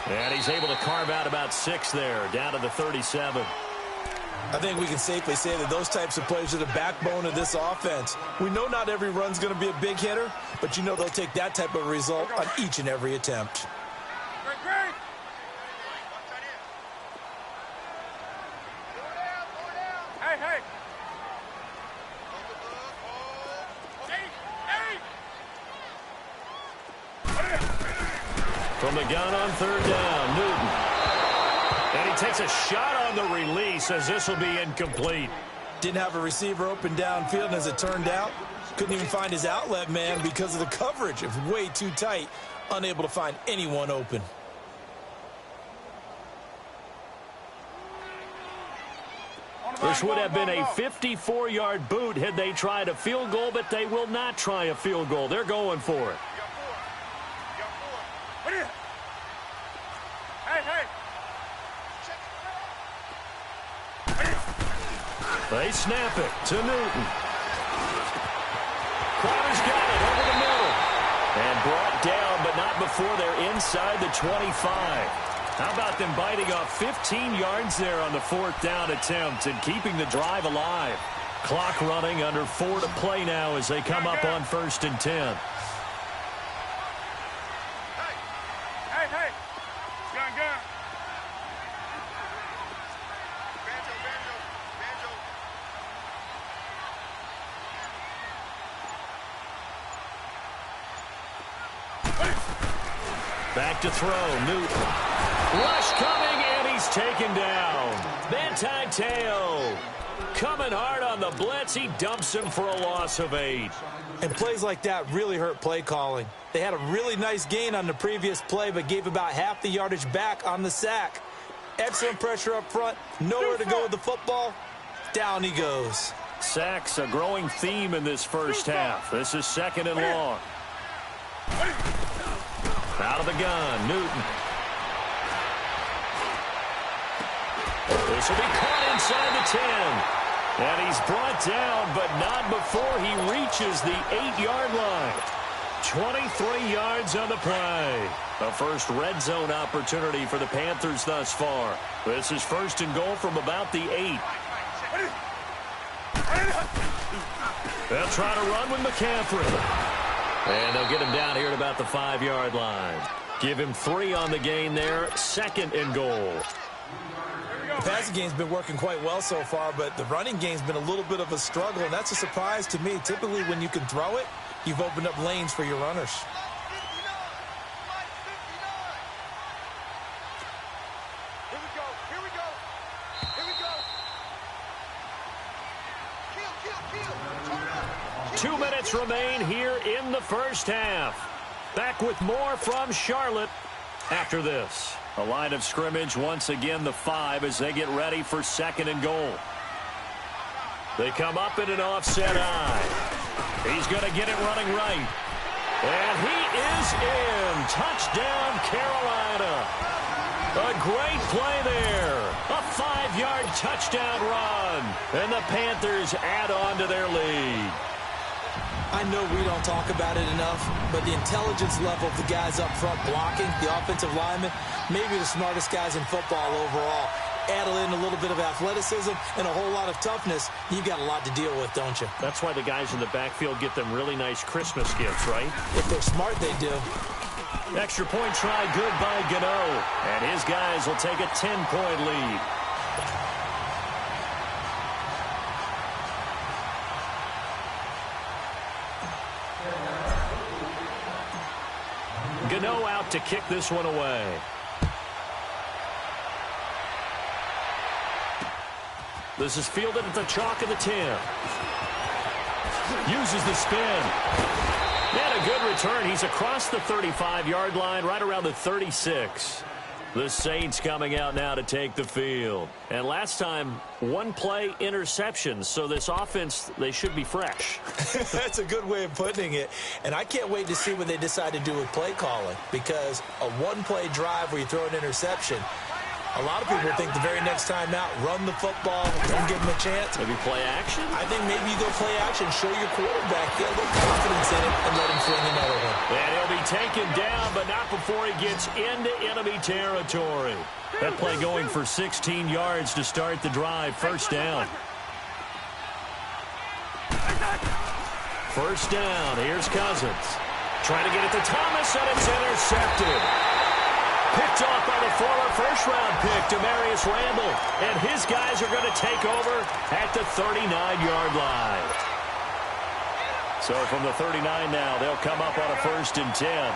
And he's able to carve out about 6 there, down to the 37. I think we can safely say that those types of plays are the backbone of this offense. We know not every run's going to be a big hitter, but you know they'll take that type of result on each and every attempt. From the gun on 3rd down, Newton. And he takes a shot on the release as this will be incomplete. Didn't have a receiver open downfield, and as it turned out, couldn't even find his outlet man because of the coverage. It was way too tight, unable to find anyone open. This would have been a 54-yard boot had they tried a field goal, but they will not try a field goal. They're going for it. They snap it to Newton. Crowder's got it over the middle. And brought down, but not before they're inside the 25. How about them biting off 15 yards there on the 4th down attempt and keeping the drive alive? Clock running, under 4 to play now as they come up on 1st and 10. Back to throw, Newton. Rush coming, and he's taken down. Manti-Te'o coming hard on the blitz. He dumps him for a loss of 8. And plays like that really hurt play calling. They had a really nice gain on the previous play, but gave about half the yardage back on the sack. Excellent pressure up front. Nowhere to go with the football. Down he goes. Sacks a growing theme in this first half. This is 2nd and long. Out of the gun, Newton. This will be caught inside the 10. And he's brought down, but not before he reaches the 8-yard line. 23 yards on the play. The first red zone opportunity for the Panthers thus far. This is 1st and goal from about the 8. They'll try to run with McCaffrey. And they'll get him down here at about the 5-yard line. Give him 3 on the gain there. 2nd and goal. The passing game's been working quite well so far, but the running game's been a little bit of a struggle, and that's a surprise to me. Typically, when you can throw it, you've opened up lanes for your runners. Here we go. 2 minutes remain here in the first half. Back with more from Charlotte after this. A line of scrimmage once again the 5 as they get ready for 2nd and goal. They come up in an offset eye. He's going to get it running right. And he is in. Touchdown, Carolina. A great play there. A 5-yard touchdown run. And the Panthers add on to their lead. I know we don't talk about it enough, but the intelligence level of the guys up front blocking, the offensive linemen, maybe the smartest guys in football overall. Add in a little bit of athleticism and a whole lot of toughness, you've got a lot to deal with, don't you? That's why the guys in the backfield get them really nice Christmas gifts, right? If they're smart, they do. Extra point try good by Gano. And his guys will take a 10-point lead. Gano out to kick this one away. This is fielded at the chalk of the 10. Uses the spin. And a good return. He's across the 35-yard line, right around the 36. The Saints coming out now to take the field. And last time, 1 play interception. So this offense, they should be fresh. That's a good way of putting it. And I can't wait to see what they decide to do with play calling. Because a 1-play drive where you throw an interception, A lot of people think the very next time out, run the football, don't give him a chance. Maybe play action? I think maybe you go play action, show your quarterback, get a little confidence in it, and let him fling another one. And he'll be taken down, but not before he gets into enemy territory. That play going for 16 yards to start the drive. First down. First down. Here's Cousins. Trying to get it to Thomas, and it's intercepted. Picked off by the former first-round pick, Demarius Randall. And his guys are going to take over at the 39-yard line. So from the 39 now, they'll come up on a 1st and 10.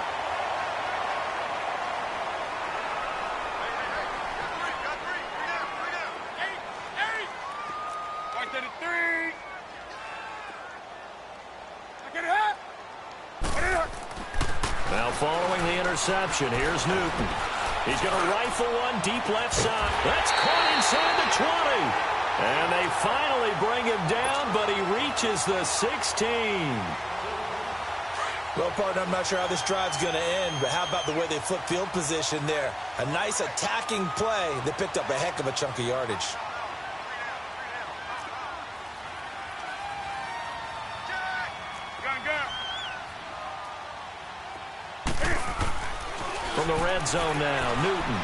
Now following the interception, here's Newton. He's going to rifle one deep left side. That's caught inside the 20. And they finally bring him down, but he reaches the 16. Well, partner, I'm not sure how this drive's going to end, but how about the way they flip field position there? A nice attacking play that picked up a heck of a chunk of yardage. From the red zone now, Newton.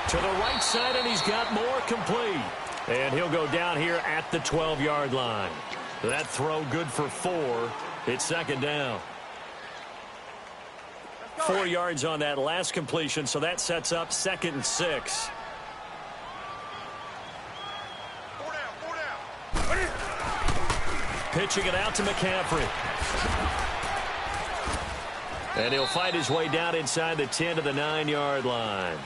To the right side, and he's got more complete. And he'll go down here at the 12-yard line. That throw good for 4. It's second down. 4 yards on that last completion, so that sets up 2nd and 6. Pitching it out to McCaffrey. And he'll fight his way down inside the 10 to the 9-yard line.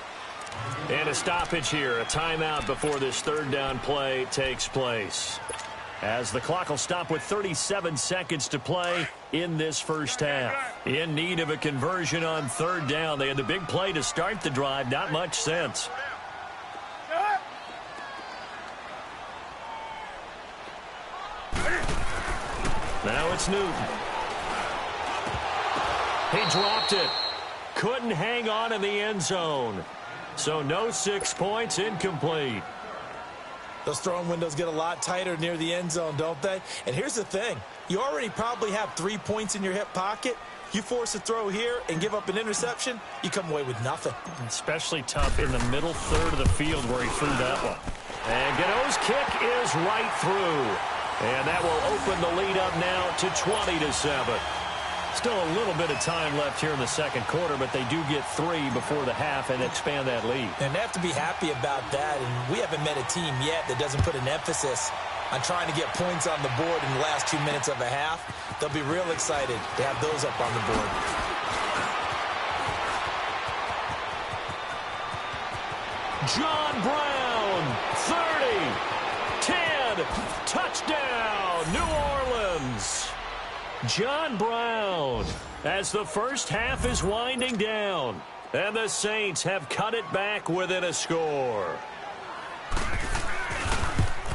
And a stoppage here, a timeout before this 3rd down play takes place. As the clock will stop with 37 seconds to play in this first half. In need of a conversion on 3rd down. They had the big play to start the drive. Not much sense. Now it's Newton. He dropped it. Couldn't hang on in the end zone. So no 6 points, incomplete. Those throwing windows get a lot tighter near the end zone, don't they? And here's the thing. You already probably have 3 points in your hip pocket. You force a throw here and give up an interception, you come away with nothing. Especially tough in the middle third of the field where he threw that one. And Gano's kick is right through. And that will open the lead up now to 20-7. Still a little bit of time left here in the second quarter, but they do get 3 before the half and expand that lead. And they have to be happy about that. And we haven't met a team yet that doesn't put an emphasis on trying to get points on the board in the last 2 minutes of a half. They'll be real excited to have those up on the board. John Brown, 30, 10, touchdown, New Orleans. John Brown, as the first half is winding down, and the Saints have cut it back within a score.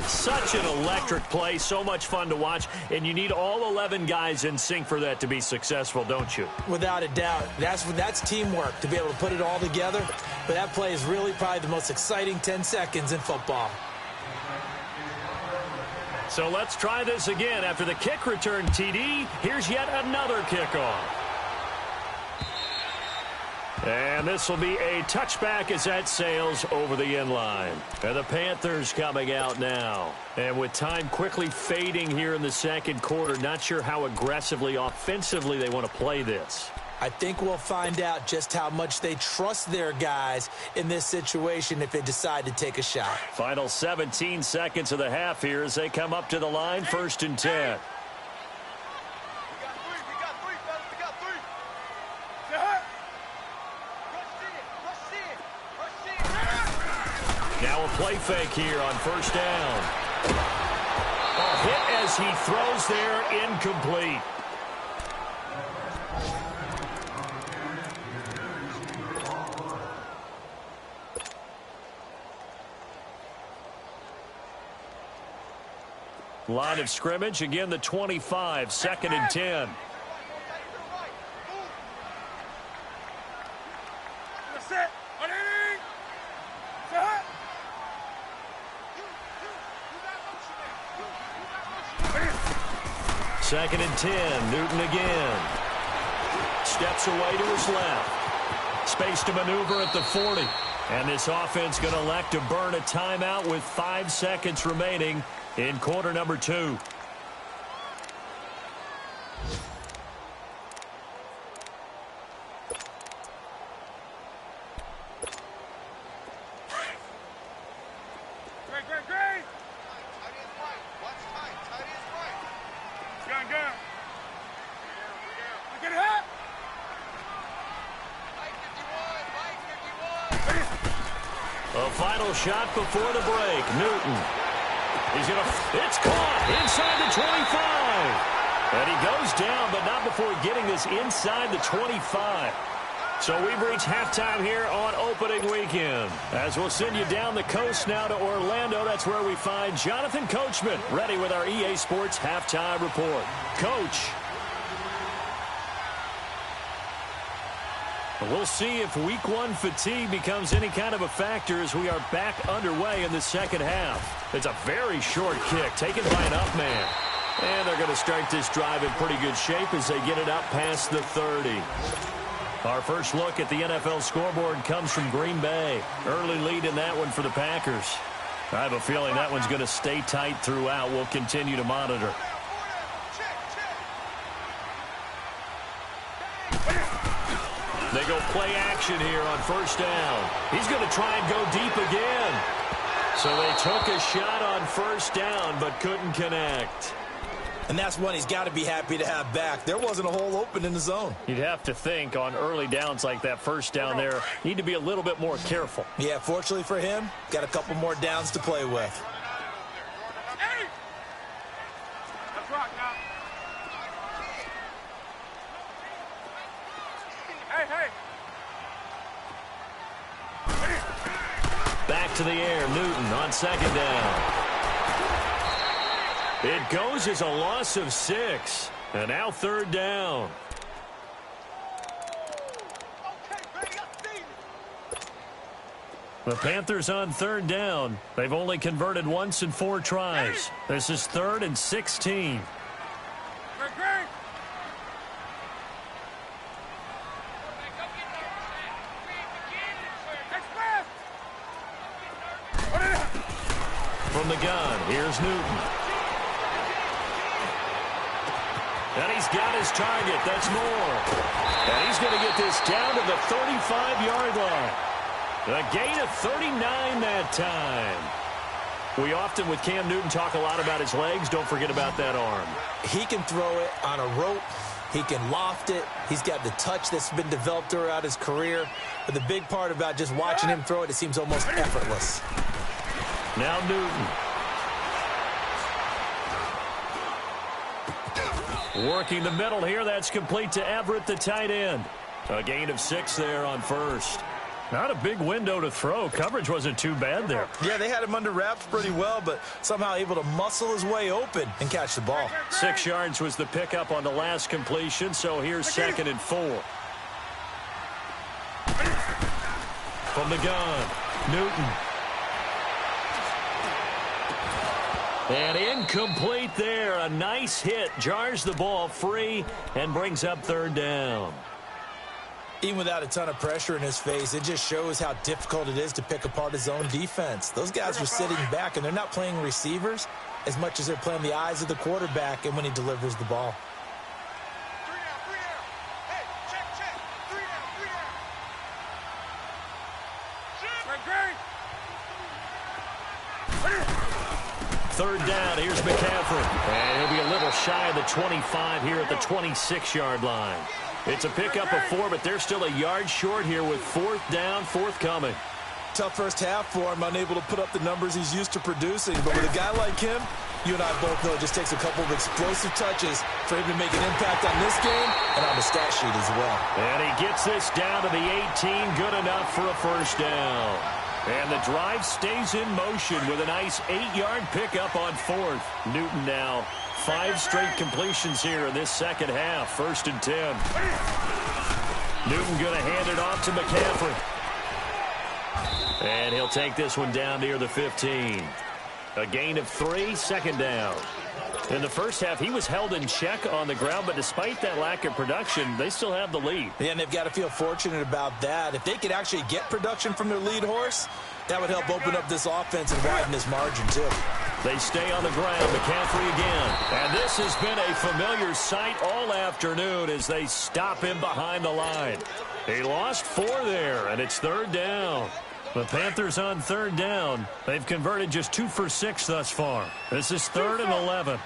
Such an electric play, so much fun to watch, and you need all 11 guys in sync for that to be successful, don't you? Without a doubt. That's teamwork, to be able to put it all together. But that play is really probably the most exciting 10 seconds in football. So let's try this again. After the kick return TD, here's yet another kickoff. And this will be a touchback as that sails over the end line. And the Panthers coming out now. And with time quickly fading here in the second quarter, not sure how aggressively, offensively they want to play this. I think we'll find out just how much they trust their guys in this situation if they decide to take a shot. Final 17 seconds of the half here as they come up to the line, 1st and 10. Now a play fake here on 1st down. A hit as he throws there, incomplete. Line of scrimmage, again the 25, 2nd and 10. 2nd and 10. Newton again. Steps away to his left. Space to maneuver at the 40. And this offense going to elect to burn a timeout with 5 seconds remaining in quarter number 2. A final shot before the break. Newton. It's caught inside the 25. And he goes down, but not before getting this inside the 25. So we've reached halftime here on opening weekend. As we'll send you down the coast now to Orlando, that's where we find Jonathan Coachman ready with our EA Sports halftime report. Coach. We'll see if week 1 fatigue becomes any kind of a factor as we are back underway in the second half. It's a very short kick taken by an up man. And they're going to start this drive in pretty good shape as they get it up past the 30. Our first look at the NFL scoreboard comes from Green Bay. Early lead in that one for the Packers. I have a feeling that one's going to stay tight throughout. We'll continue to monitor. They go play action here on first down. He's going to try and go deep again. So they took a shot on first down but couldn't connect. And that's one he's got to be happy to have back. There wasn't a hole open in the zone. You'd have to think on early downs like that first down there, need to be a little bit more careful. Yeah, fortunately for him, got a couple more downs to play with. Hey! Let's rock now. Hey! Back to the air, Newton on second down. It goes as a loss of 6. And now third down. The Panthers on third down. They've only converted once in 4 tries. This is 3rd and 16. From the gun, here's Newton. And he's got his target. That's Moore. And he's going to get this down to the 35-yard line. A gain of 39 that time. We often, with Cam Newton, talk a lot about his legs. Don't forget about that arm. He can throw it on a rope. He can loft it. He's got the touch that's been developed throughout his career. But the big part about just watching him throw it, it seems almost effortless. Now Newton. Working the middle here. That's complete to Everett, the tight end. A gain of 6 there on first. Not a big window to throw. Coverage wasn't too bad there. Yeah, they had him under wraps pretty well, but somehow able to muscle his way open and catch the ball. 6 yards was the pickup on the last completion, so here's 2nd and 4. From the gun, Newton. And incomplete there. A nice hit. Jars the ball free and brings up third down. Even without a ton of pressure in his face, it just shows how difficult it is to pick apart his own defense. Those guys are sitting back, and they're not playing receivers as much as they're playing the eyes of the quarterback and when he delivers the ball. 3 down. Hey, check. 3 down. Third down, here's McCaffrey. And he'll be a little shy of the 25 here at the 26-yard line. It's a pickup of 4, but they're still a yard short here with 4th down, forthcoming. Tough first half for him, unable to put up the numbers he's used to producing. But with a guy like him, you and I both know it just takes a couple of explosive touches for him to make an impact on this game and on the stat sheet as well. And he gets this down to the 18, good enough for a first down. And the drive stays in motion with a nice 8-yard pickup on 4th. Newton now 5 straight completions here in this second half. 1st and 10. Newton going to hand it off to McCaffrey. And he'll take this one down near the 15. A gain of 3, 2nd down. In the first half, he was held in check on the ground, but despite that lack of production, they still have the lead. Yeah, and they've got to feel fortunate about that. If they could actually get production from their lead horse, that would help open up this offense and widen this margin, too. They stay on the ground. McCaffrey again. And this has been a familiar sight all afternoon as they stop him behind the line. He lost 4 there, and it's 3rd down. The Panthers on 3rd down. They've converted just 2 for 6 thus far. This is 3rd and 11.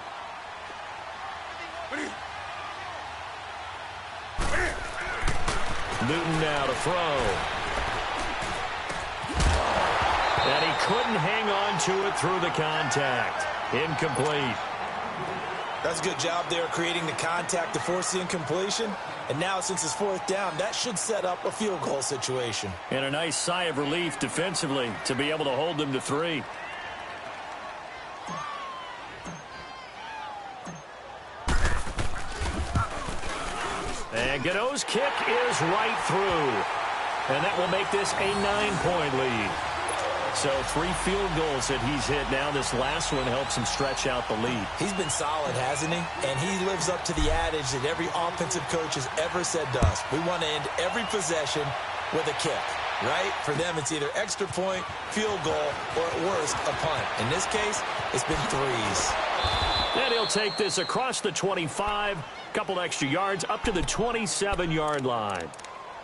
Newton now to throw. And he couldn't hang on to it through the contact. Incomplete. That's a good job there creating the contact to force the incompletion. And now since it's 4th down, that should set up a field goal situation. And a nice sigh of relief defensively to be able to hold them to 3. And Gano's kick is right through. And that will make this a 9-point lead. So 3 field goals that he's hit now. This last one helps him stretch out the lead. He's been solid, hasn't he? And he lives up to the adage that every offensive coach has ever said to us. We want to end every possession with a kick, right? For them, it's either extra point, field goal, or at worst, a punt. In this case, it's been 3s. And he'll take this across the 25, couple extra yards, up to the 27-yard line.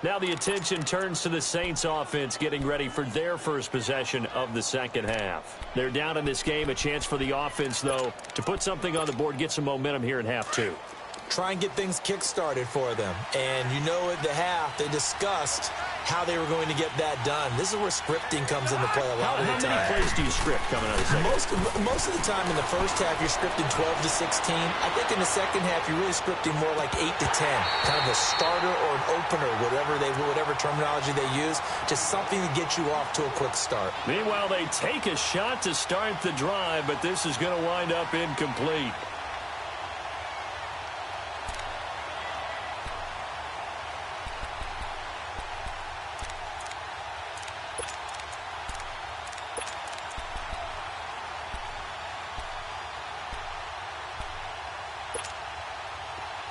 Now the attention turns to the Saints offense getting ready for their first possession of the second half. They're down in this game. A chance for the offense, though, to put something on the board, get some momentum here in half 2. Try and get things kick-started for them. And you know at the half, they discussed how they were going to get that done. This is where scripting comes into play a lot of the time. How many plays do you script coming out of the second? Most of the time in the first half, you're scripting 12 to 16. I think in the second half, you're really scripting more like 8 to 10. Kind of a starter or an opener, whatever terminology they use. Just something to get you off to a quick start. Meanwhile, they take a shot to start the drive, but this is going to wind up incomplete.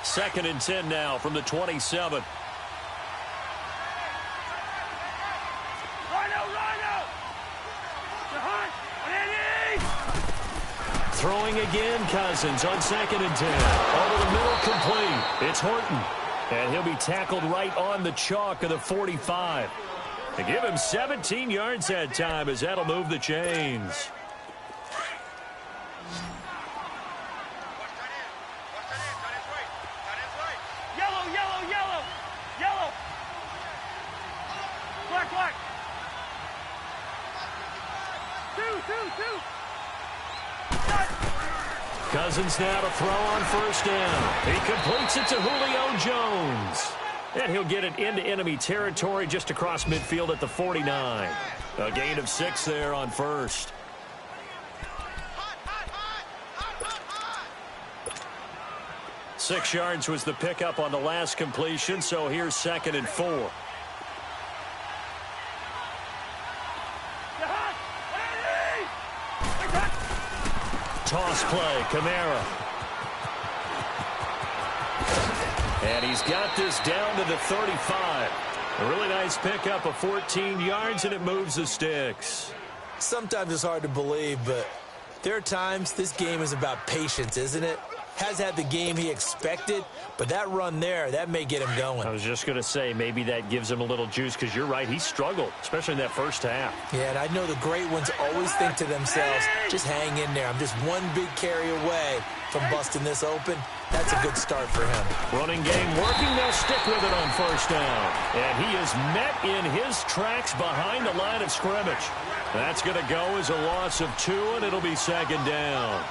Second and 10 now from the 27. Throwing again, Cousins on 2nd and 10. Over the middle, complete. It's Horton. And he'll be tackled right on the chalk of the 45. They give him 17 yards that time as that'll move the chains. Cousins now to throw on 1st down. He completes it to Julio Jones. And he'll get it into enemy territory just across midfield at the 49. A gain of 6 there on 1st. Six yards was the pickup on the last completion, so here's 2nd and 4. Toss play, Kamara. And he's got this down to the 35. A really nice pickup of 14 yards, and it moves the sticks. Sometimes it's hard to believe, but there are times this game is about patience, isn't it? Has had the game he expected, but that run there, that may get him going. I was just going to say, maybe that gives him a little juice, because you're right, he struggled, especially in that first half. Yeah, and I know the great ones always think to themselves, just hang in there. I'm just one big carry away from busting this open. That's a good start for him. Running game working, they'll stick with it on 1st down. And he is met in his tracks behind the line of scrimmage. That's going to go as a loss of 2, and it'll be 2nd down.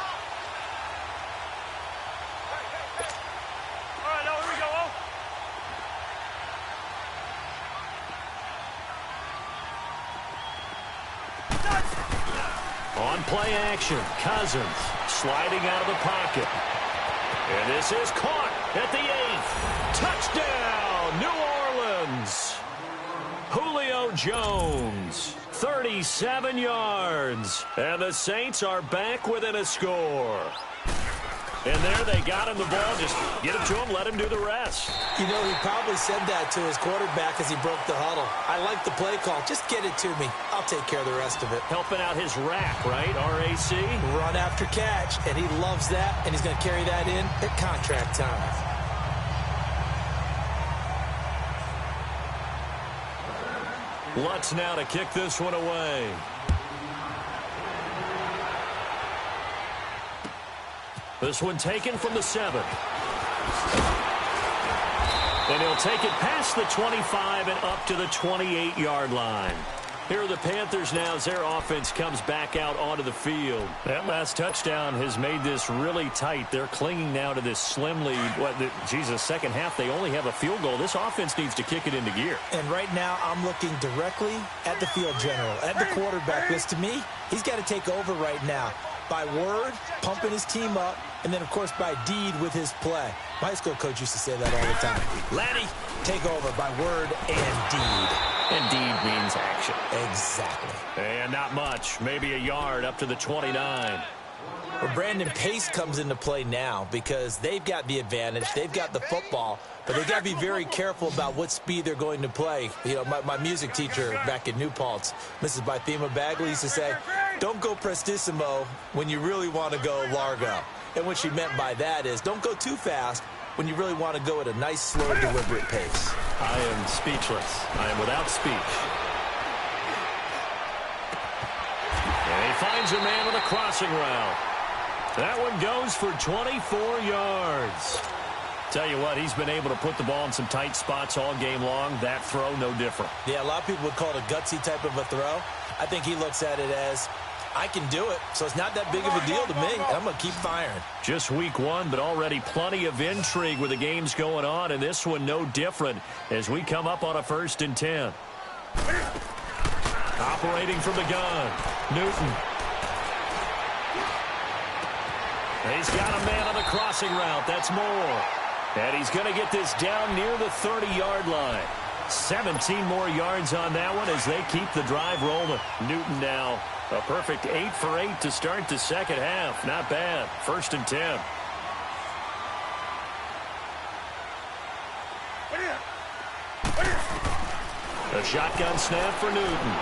On play action, Cousins sliding out of the pocket. And this is caught at the 8th. Touchdown, New Orleans. Julio Jones, 37 yards. And the Saints are back within a score. And there they got him the ball. Just get it to him, let him do the rest. You know, he probably said that to his quarterback as he broke the huddle. I like the play call. Just get it to me. I'll take care of the rest of it. Helping out his rack, right? RAC? Run after catch, and he loves that, and he's going to carry that in at contract time. Lutz now to kick this one away. This one taken from the 7. And he'll take it past the 25 and up to the 28-yard line. Here are the Panthers now as their offense comes back out onto the field. That last touchdown has made this really tight. They're clinging now to this slim lead. Second half, they only have a field goal. This offense needs to kick it into gear. And right now, I'm looking directly at the field general, at the quarterback. Because to me, he's got to take over right now. By word, pumping his team up, and then, of course, by deed with his play. My high school coach used to say that all the time. Laddie, take over by word and deed. And deed means action. Exactly. And not much. Maybe a yard up to the 29. Well, Brandon, pace comes into play now because they've got the advantage. They've got the football, but they've got to be very careful about what speed they're going to play. You know, my music teacher back in New Paltz, Mrs. Bythema Bagley, used to say, don't go prestissimo when you really want to go largo. And what she meant by that is don't go too fast when you really want to go at a nice, slow, deliberate pace. I am speechless. I am without speech. And he finds a man on the crossing route. That one goes for 24 yards. Tell you what, he's been able to put the ball in some tight spots all game long. That throw, no different. Yeah, a lot of people would call it a gutsy type of a throw. I think he looks at it as, I can do it, so it's not that big of a deal to me, and I'm going to keep firing. Just week 1, but already plenty of intrigue with the games going on, and this one no different as we come up on a 1st and 10. Operating from the gun, Newton. He's got a man on the crossing route. That's Moore. And he's going to get this down near the 30-yard line. 17 more yards on that one as they keep the drive rolling. Newton now a perfect 8 for 8 to start the second half. Not bad. 1st and 10. A shotgun snap for Newton.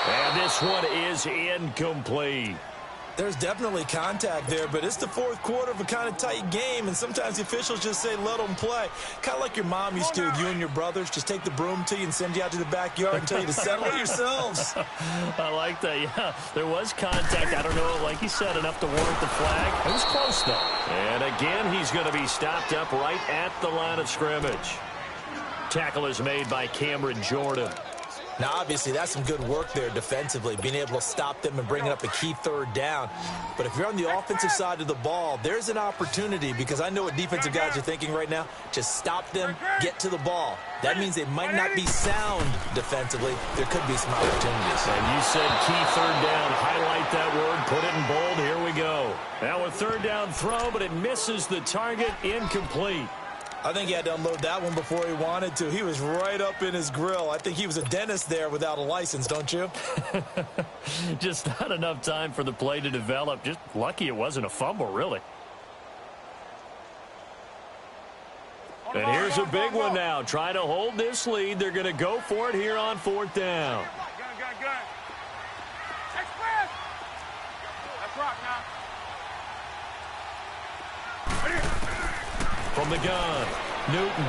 And this one is incomplete. There's definitely contact there, but it's the 4th quarter of a kind of tight game, and sometimes the officials just say, let them play. Kind of like your mom used to with you and your brothers. Just take the broom to you and send you out to the backyard and tell you to settle it yourselves. I like that, yeah. There was contact. I don't know, like you said, enough to warrant the flag. It was close, though. And again, he's going to be stopped up right at the line of scrimmage. Tackle is made by Cameron Jordan. Now, obviously, that's some good work there defensively, being able to stop them and bringing up a key 3rd down. But if you're on the offensive side of the ball, there's an opportunity because I know what defensive guys are thinking right now. Just stop them, get to the ball. That means they might not be sound defensively. There could be some opportunities. And you said key 3rd down. Highlight that word. Put it in bold. Here we go. Now a 3rd down throw, but it misses the target. Incomplete. I think he had to unload that one before he wanted to. He was right up in his grill. I think he was a dentist there without a license, don't you? Just not enough time for the play to develop. Just lucky it wasn't a fumble, really. And here's a big one now. Trying to hold this lead. They're going to go for it here on 4th down. Gun. Express. Let's rock now. From the gun, Newton.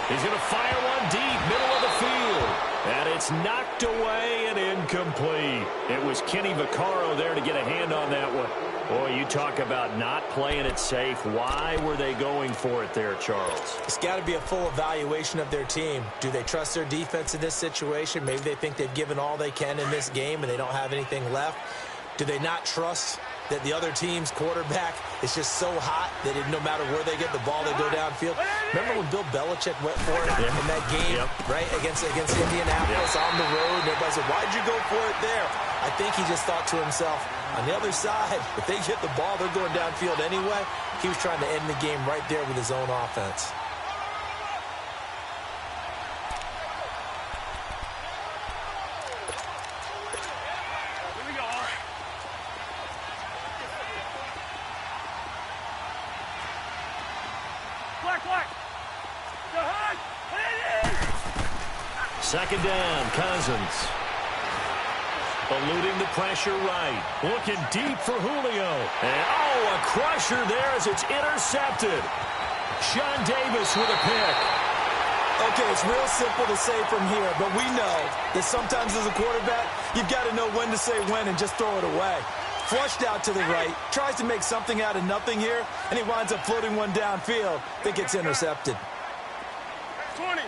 He's going to fire one deep, middle of the field. And it's knocked away and incomplete. It was Kenny Vaccaro there to get a hand on that one. Boy, you talk about not playing it safe. Why were they going for it there, Charles? It's got to be a full evaluation of their team. Do they trust their defense in this situation? Maybe they think they've given all they can in this game and they don't have anything left. Do they not trust that the other team's quarterback is just so hot that no matter where they get the ball, they go downfield? Remember when Bill Belichick went for it in that game, right, against Indianapolis on the road? And everybody said, why'd you go for it there? I think he just thought to himself, on the other side, if they get the ball, they're going downfield anyway. He was trying to end the game right there with his own offense. Second down, Cousins. Eluding the pressure right. Looking deep for Julio. And, a crusher there as it's intercepted. Sean Davis with a pick. Okay, it's real simple to say from here, but we know that sometimes as a quarterback, you've got to know when to say when and just throw it away. Flushed out to the right, tries to make something out of nothing here, and he winds up floating one downfield that gets intercepted. 20.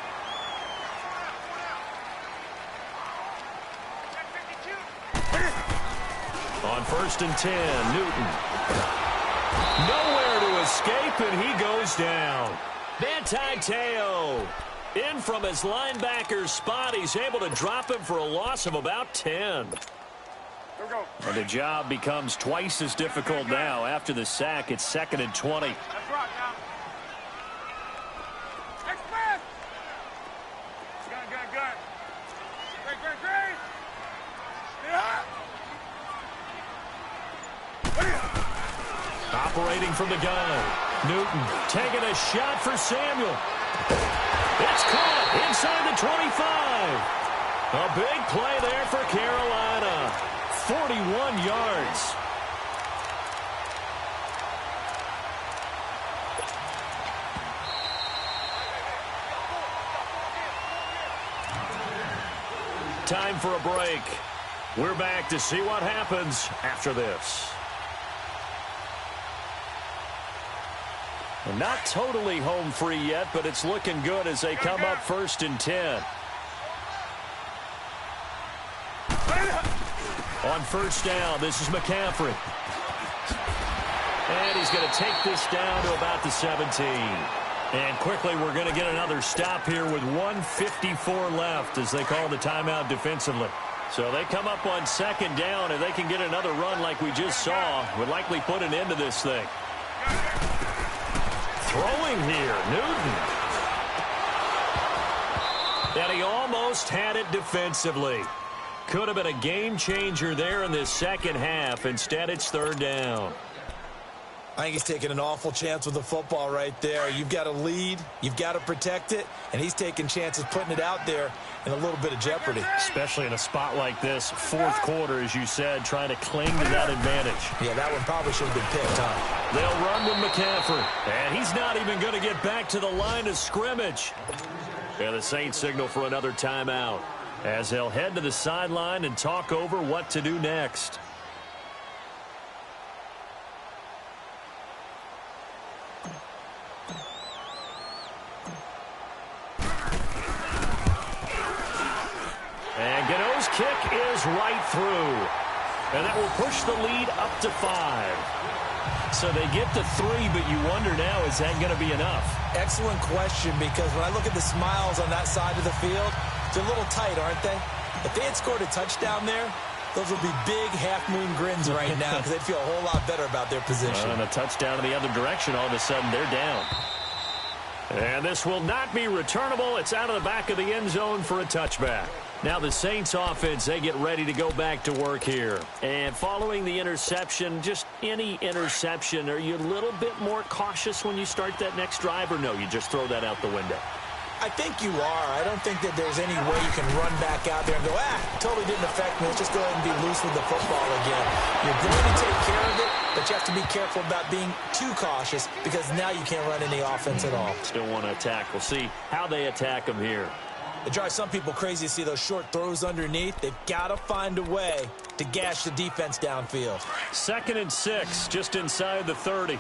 On 1st and 10, Newton. Nowhere to escape, and he goes down. Manti Te'o in from his linebacker spot. He's able to drop him for a loss of about 10. And the job becomes twice as difficult now. After the sack, it's 2nd and 20. Let's rock now. Express! Gun. Great. Yeah! Operating from the gun. Newton taking a shot for Samuel. It's caught inside the 25. A big play there for Carolina. 41 yards. Time for a break. We're back to see what happens after this. And not totally home free yet, but it's looking good as they come up 1st and 10. On 1st down, this is McCaffrey. And he's going to take this down to about the 17. And quickly, we're going to get another stop here with 1:54 left as they call the timeout defensively. So they come up on 2nd down, and they can get another run like we just saw. Would likely put an end to this thing. Throwing here, Newton. And he almost had it defensively. Could have been a game changer there in this second half. Instead, it's 3rd down. I think he's taking an awful chance with the football right there. You've got to lead, you've got to protect it, and he's taking chances putting it out there in a little bit of jeopardy. Especially in a spot like this, 4th quarter, as you said, trying to cling to that advantage. Yeah, that one probably should have been picked, huh? They'll run with McCaffrey, and he's not even going to get back to the line of scrimmage. And the Saints signal for another timeout as they'll head to the sideline and talk over what to do next. And Gano's kick is right through. And that will push the lead up to 5. So they get to 3, but you wonder now, is that going to be enough? Excellent question, because when I look at the smiles on that side of the field, they're a little tight, aren't they? If they had scored a touchdown there, those would be big half-moon grins right now because they'd feel a whole lot better about their position. And a touchdown in the other direction, all of a sudden they're down. And this will not be returnable. It's out of the back of the end zone for a touchback. Now the Saints offense, they get ready to go back to work here. And following the interception, just any interception, are you a little bit more cautious when you start that next drive, or no, you just throw that out the window? I think you are. I don't think that there's any way you can run back out there and go, totally didn't affect me. Let's just go ahead and be loose with the football again. You're going to take care of it, but you have to be careful about being too cautious because now you can't run any offense at all. Still want to attack. We'll see how they attack them here. It drives some people crazy to see those short throws underneath. They've got to find a way to gash the defense downfield. 2nd and 6, just inside the 30.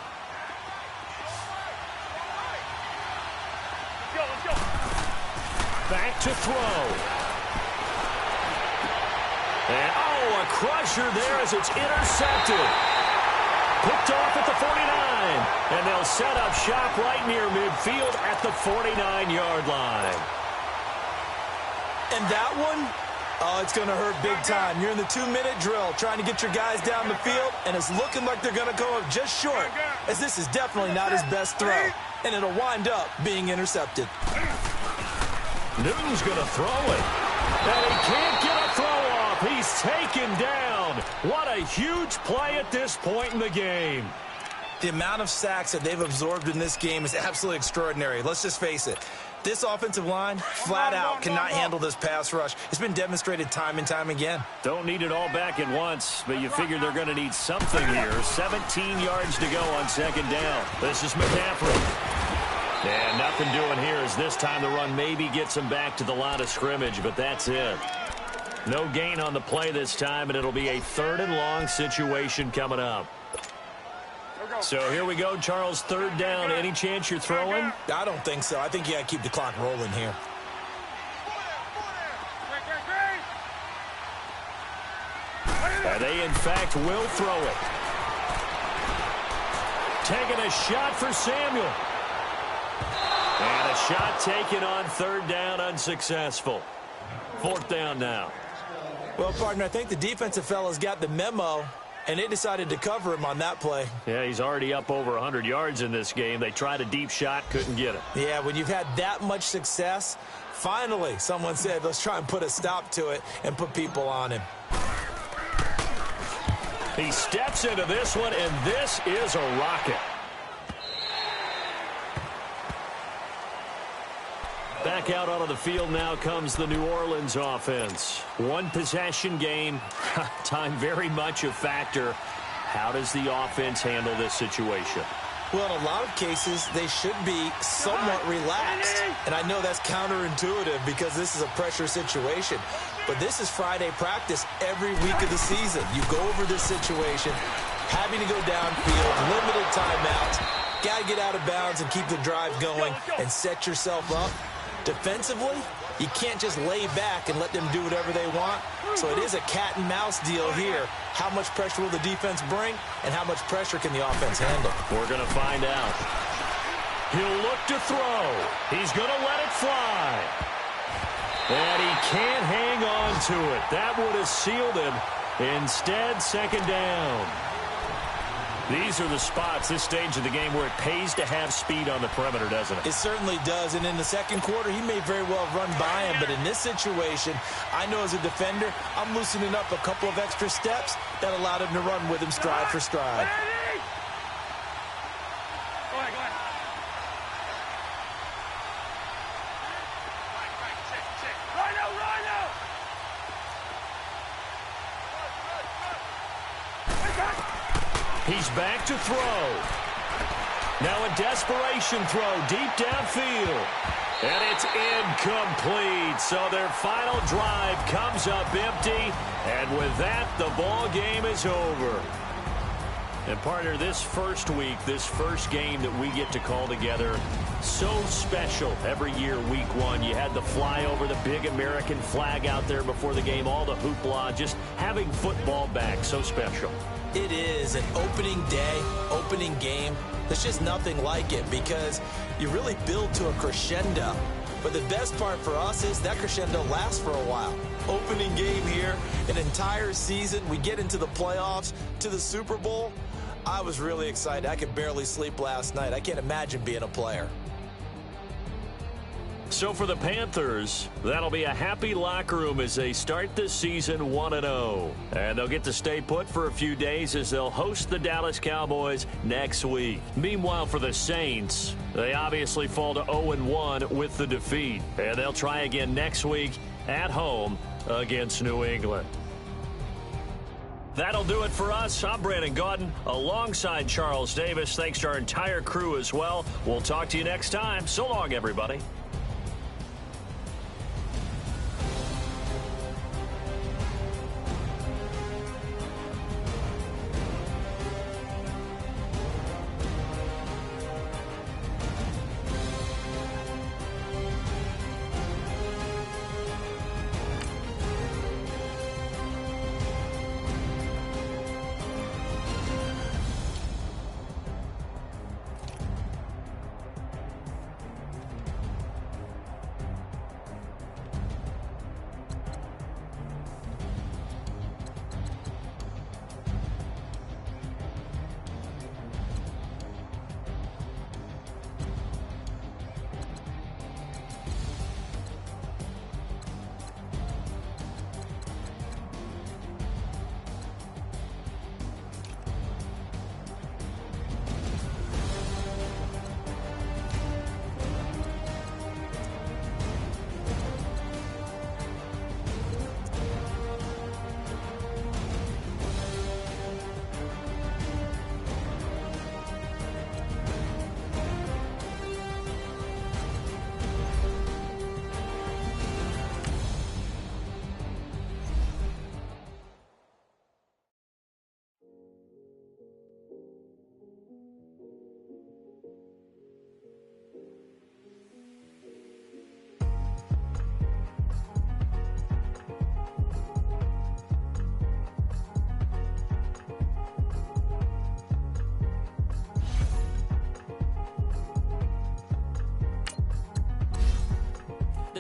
Back to throw. And, a crusher there as it's intercepted. Picked off at the 49. And they'll set up shop right near midfield at the 49-yard line. And that one, it's going to hurt big time. You're in the 2-minute drill trying to get your guys down the field, and it's looking like they're going to go up just short, as this is definitely not his best throw. And it'll wind up being intercepted. Newton's going to throw it. And he can't get a throw off. He's taken down. What a huge play at this point in the game. The amount of sacks that they've absorbed in this game is absolutely extraordinary. Let's just face it. This offensive line, flat out, cannot handle this pass rush. It's been demonstrated time and time again. Don't need it all back at once, but you figure they're going to need something here. 17 yards to go on second down. This is McCaffrey. And nothing doing here as this time the run maybe gets him back to the line of scrimmage, but that's it. No gain on the play this time, and it'll be a 3rd and long situation coming up. So here we go, Charles, 3rd down. Any chance you're throwing? I don't think so. I think you got to keep the clock rolling here. And they, in fact, will throw it. Taking a shot for Samuel. And a shot taken on 3rd down, unsuccessful. 4th down now. Well, partner, I think the defensive fellas got the memo, and they decided to cover him on that play. Yeah, he's already up over 100 yards in this game. They tried a deep shot, couldn't get it. Yeah, when you've had that much success, finally someone said, let's try and put a stop to it and put people on him. He steps into this one, and this is a rocket. Back out onto the field now comes the New Orleans offense. 1 possession game. Time very much a factor. How does the offense handle this situation? Well, in a lot of cases, they should be somewhat relaxed. And I know that's counterintuitive because this is a pressure situation. But this is Friday practice every week of the season. You go over this situation, having to go downfield, limited timeouts, got to get out of bounds and keep the drive going and set yourself up. Defensively, you can't just lay back and let them do whatever they want. So it is a cat-and-mouse deal here. How much pressure will the defense bring, and how much pressure can the offense handle? We're going to find out. He'll look to throw. He's going to let it fly. And he can't hang on to it. That would have sealed him. Instead, 2nd down. These are the spots, this stage of the game, where it pays to have speed on the perimeter, doesn't it? It certainly does, and in the second quarter, he may very well run by him, but in this situation, I know as a defender, I'm loosening up a couple of extra steps that allowed him to run with him stride for stride. Go ahead. Rhino! He's back to throw. Now a desperation throw deep downfield. And it's incomplete. So their final drive comes up empty. And with that, the ball game is over. And partner, this first week, this first game that we get to call together, so special every year, week 1. You had the flyover, the big American flag out there before the game, all the hoopla, just having football back, so special. It is an opening day, opening game. There's just nothing like it because you really build to a crescendo. But the best part for us is that crescendo lasts for a while. Opening game here, an entire season. We get into the playoffs, to the Super Bowl. I was really excited. I could barely sleep last night. I can't imagine being a player. So for the Panthers, that'll be a happy locker room as they start this season 1-0. And they'll get to stay put for a few days as they'll host the Dallas Cowboys next week. Meanwhile, for the Saints, they obviously fall to 0-1 with the defeat. And they'll try again next week at home against New England. That'll do it for us. I'm Brandon Gaudin alongside Charles Davis. Thanks to our entire crew as well. We'll talk to you next time. So long, everybody.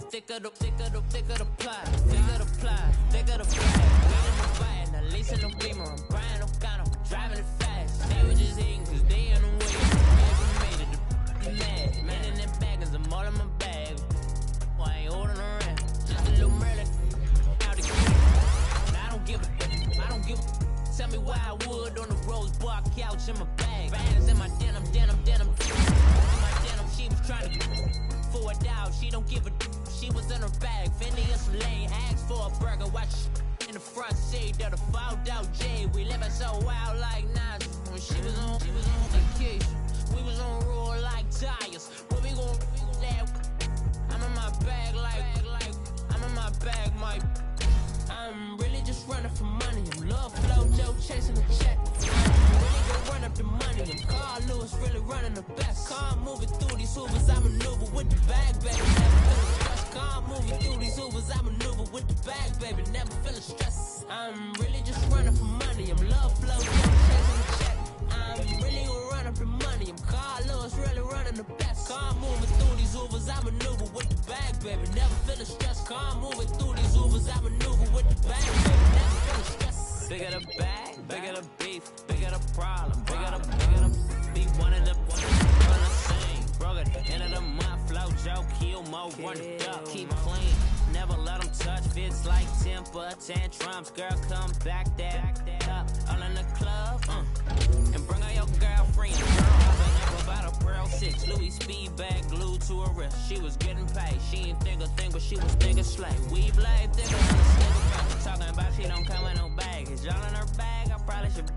thicker the pie, thicker the pie, thicker the pie. Waiting to buy it, now leasing the beamer. I'm buying no gun, I'm driving it fast. They were just hating cause they in the way. Never made it, the mad. Man in them baggins, I'm all in my bag. Why I ain't holding around? Just a little Merlin. Out the key. I don't give a. Tell me why I would on the rose bar couch in my bag. Bands in my denim. In my denim, she was trying to for a doubt. She don't give a. She was in her bag. Phineas Lane asked for a burger. Watch in the front seat of the fouled out J. We living so wild like Nas. When she was on vacation, we was on roll like tires. What we gon' let? I'm in my bag like I'm in my bag, Mike. I'm really just running for money. I'm love flow, Joe chasing the check. I'm really gonna run up the money. I'm Carl Lewis, really running the best. Car moving through these Hoovers, I maneuver with the bag, baby. Never feeling stressed. Car moving through these Hoovers, I maneuver with the bag, baby. Never feeling stressed. I'm really just running for money. I'm love flow, Joe chasing the check. I'm really gonna run up the money. I'm Carl Lewis, really running the best. Car moving through these Hoovers, I maneuver with the bag, baby. Never feeling stressed. Car moving through these Hoovers, I maneuver with the bag, baby. Never feeling stressed. Bigger the bag, bigger the beef, bigger the problem, bigger the be one of the same. Broke at the end of the month, flow, Joe, kill, mo, run it up, keep clean. Never let them touch, fits like temper tantrums. Girl, come back that up, all in the club, and bring out your girlfriend. Girl, about a Pearl 6, Louis speed bag glued to her wrist. She was getting paid, she ain't think a thing, but she was thinking slay. We blade thicker than a snake. Talking about she don't come with no baggage. All in her bag, I probably should.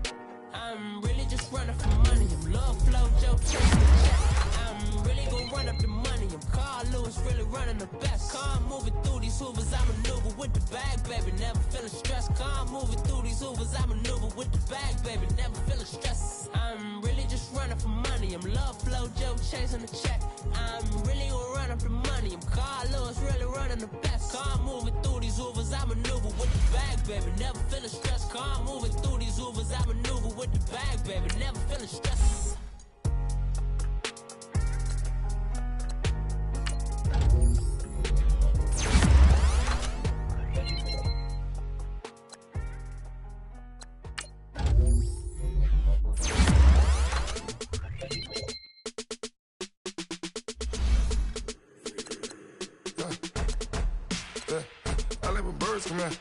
I'm really just running for money. I'm love flow, Joe chasing the check. I'm really gonna run up the money. I'm Carl Lewis, really running the best. Car moving through these Hoovers, I maneuver with the bag, baby. Never feeling stressed. Car moving through these Hoovers, I maneuver with the bag, baby. Never feeling stressed. I'm really just running for money. I'm love flow, Joe chasing the check. I'm really gonna run up the money. I'm Carl Lewis, really running the best. Car moving through these Hoovers, I maneuver with the bag, baby. Never feeling stressed. Car moving through these Hoovers, I maneuver with the bag, baby. Never feeling stressed. I live with birds come in.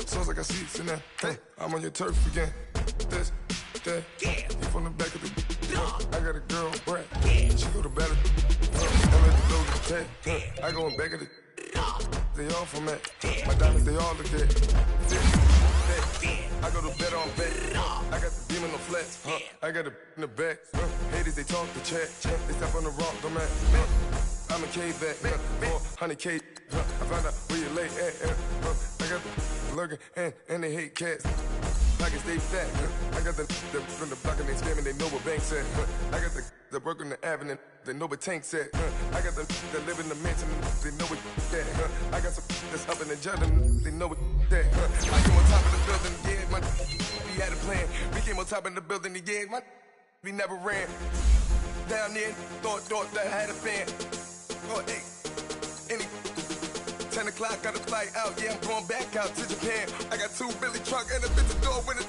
Sounds like I see seats in there. Hey, I'm on your turf again. This, that, you from the back of the. I got a girl, Brad. She go to battle. I let the blow to the tag. I go in back of the. They all from that. My diamonds, they all look dead. I go to bed on bed. I got the demon on flats. I got the in the back. Haters, they talk the chat. They step on the rock, the man. I'm a K-back, 400K. I found out where you lay at. I got the lurking and they hate cats. Pockets stay fat. I got the from the block and they scamming, they know what banks at. I got the work on the avenue, they know what tanks at. I got the live in the mansion, they know what that. I got some that's up in the jungle, they know what that. I came on top of the building, yeah, we had a plan. We came on top of the building, yeah, we never ran. Down there, thought that I had a fan. Oh, hey, 10 o'clock, got a flight out, yeah, I'm going back out to Japan. I got 2 Billy truck and a bitch door with it.